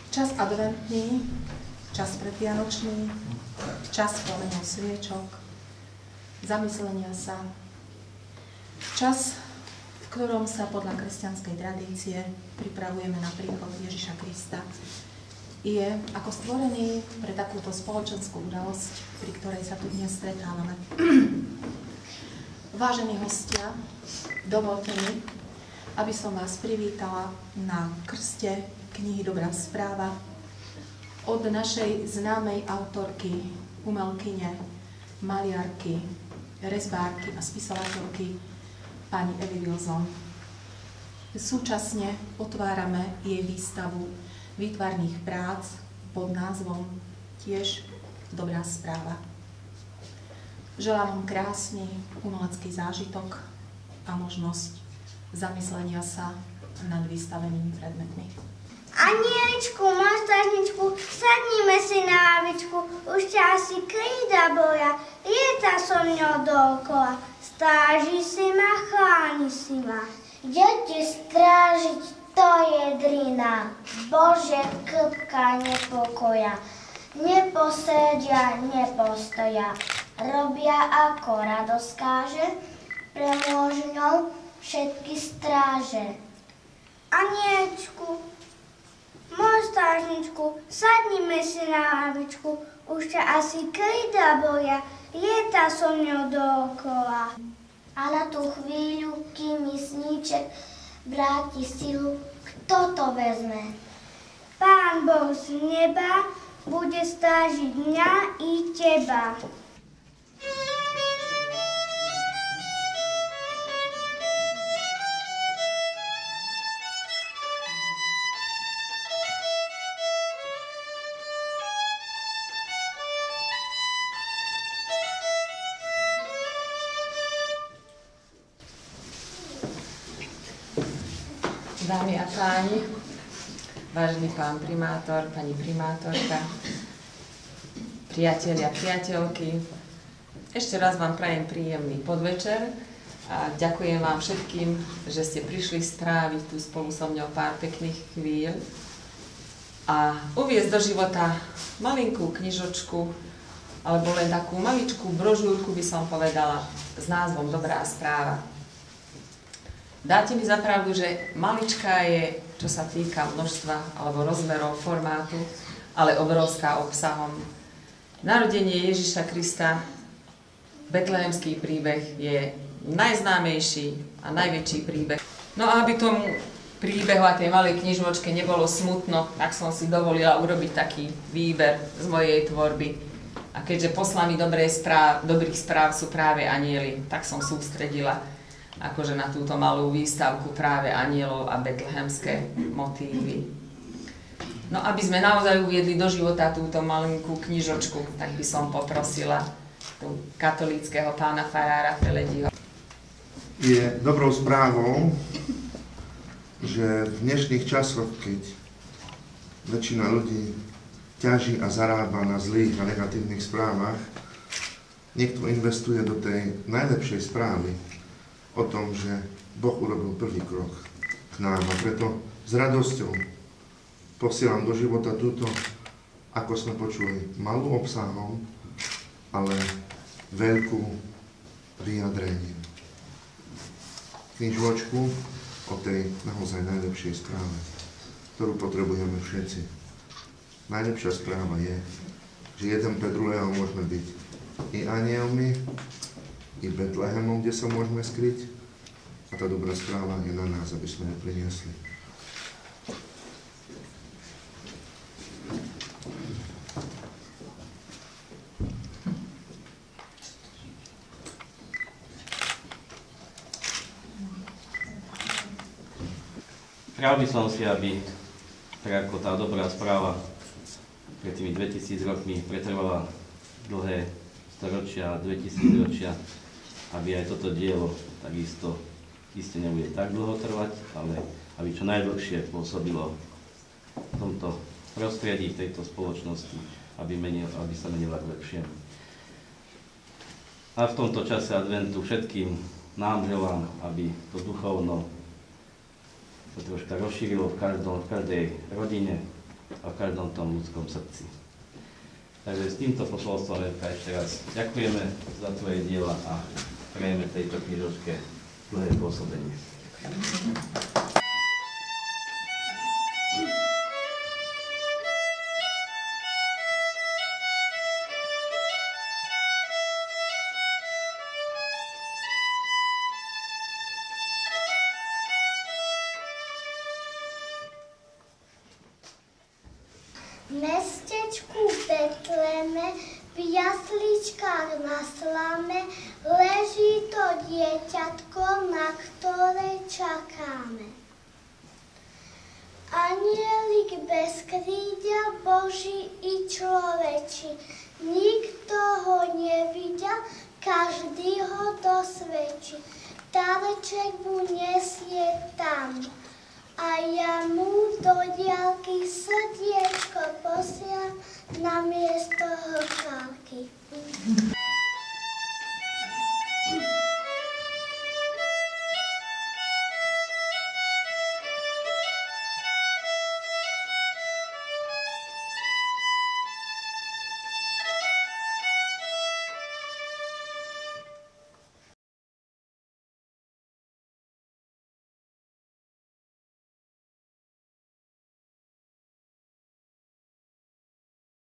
Čas adventný, čas predvianočný, čas plného sviečok, zamyslenia sa, čas, v ktorom sa podľa kresťanskej tradície pripravujeme na príchod Ježiša Krista, je ako stvorený pre takúto spoločenskú udalosť, pri ktorej sa tu dnes stretávame. Vážení hostia, dovolte mi, aby som vás privítala na krste knihy Dobrá správa od našej známej autorky, umelkyne, maliarky, rezbárky a spisovateľky pani Evy Wilson. Súčasne otvárame jej výstavu výtvarných prác pod názvom tiež Dobrá správa. Želám vám krásny umelecký zážitok a možnosť zamyslenia sa nad vystavenými predmetmi. Anieličku, mostážničku, sadnime si na lavičku, už ťa asi krída boja, lieta so mňou dookola, stáži si ma, chláni si ma. Deti strážiť, to je drina, Bože, krpka nepokoja, neposedia, nepostoja, robia ako radosť káže, pre možňou všetky stráže. Anieličku, mostážničku, sadnime si na lavičku, už ťa asi krída boja, lieta so mňou dookola. A na tú chvíľu, kým mi sníček vráti silu, kto to vezme? Pán Boh z neba bude strážiť mňa i teba. Dámy a páni, vážený pán primátor, pani primátorka, priatelia, priateľky, ešte raz vám prajem príjemný podvečer a ďakujem vám všetkým, že ste prišli stráviť tu spolu so mňou pár pekných chvíľ a uviesť do života malinkú knižočku alebo len takú maličkú brožúrku, by som povedala, s názvom Dobrá správa. Dáte mi za pravdu, že maličká je, čo sa týka množstva alebo rozmerov, formátu, ale obrovská obsahom. Narodenie Ježiša Krista, betlehemský príbeh, je najznámejší a najväčší príbeh. No a aby tomu príbehu a tej malej knižočke nebolo smutno, tak som si dovolila urobiť taký výber z mojej tvorby. A keďže poslami dobrých správ sú práve anjeli, tak som sústredila akože na túto malú výstavku práve anjelov a betlehemské motívy. No aby sme naozaj uviedli do života túto malinkú knižočku, tak by som poprosila tu katolíckeho pána farára Felediho. Je dobrou správou, že v dnešných časoch, keď väčšina ľudí ťaží a zarába na zlých a negatívnych správach, niekto investuje do tej najlepšej správy, o tom, že Boh urobil prvý krok k nám a preto s radosťou posielam do života túto, ako sme počuli, malú obsahom, ale veľkú vyjadrením. Knižočku o tej naozaj najlepšej správe, ktorú potrebujeme všetci. Najlepšia správa je, že jeden pre druhého môžeme byť i anielmi, i Betlehemom, kde sa môžeme skryť. A tá dobrá správa je na nás, aby sme ju priniesli. Prijal by som si, aby tak ako tá dobrá správa pred tými 2000 rokmi pretrvala dlhé storočia, 2000 ročia, aby aj toto dielo takisto iste nebude tak dlho trvať, ale aby čo najdlhšie pôsobilo v tomto prostredí, v tejto spoločnosti, aby sa menila k lepšiemu. A v tomto čase adventu všetkým nám želám, aby to duchovno troška rozšírilo v každej rodine a v každom tom ľudskom srdci. Takže s týmto posolstvom ešte raz ďakujeme za tvoje diela a prejeme tejto knižočke dlhé pôsobenie. V mestečku Betleme, v jasličkách na slame, leží to dieťatko, na ktoré čakáme. Anielik bez krídel, Boží i človeči, nikto ho nevidel, každý ho dosvedčí. Dareček mu nesie tam. A ja mu do diaľky srdiečko posielam na miesto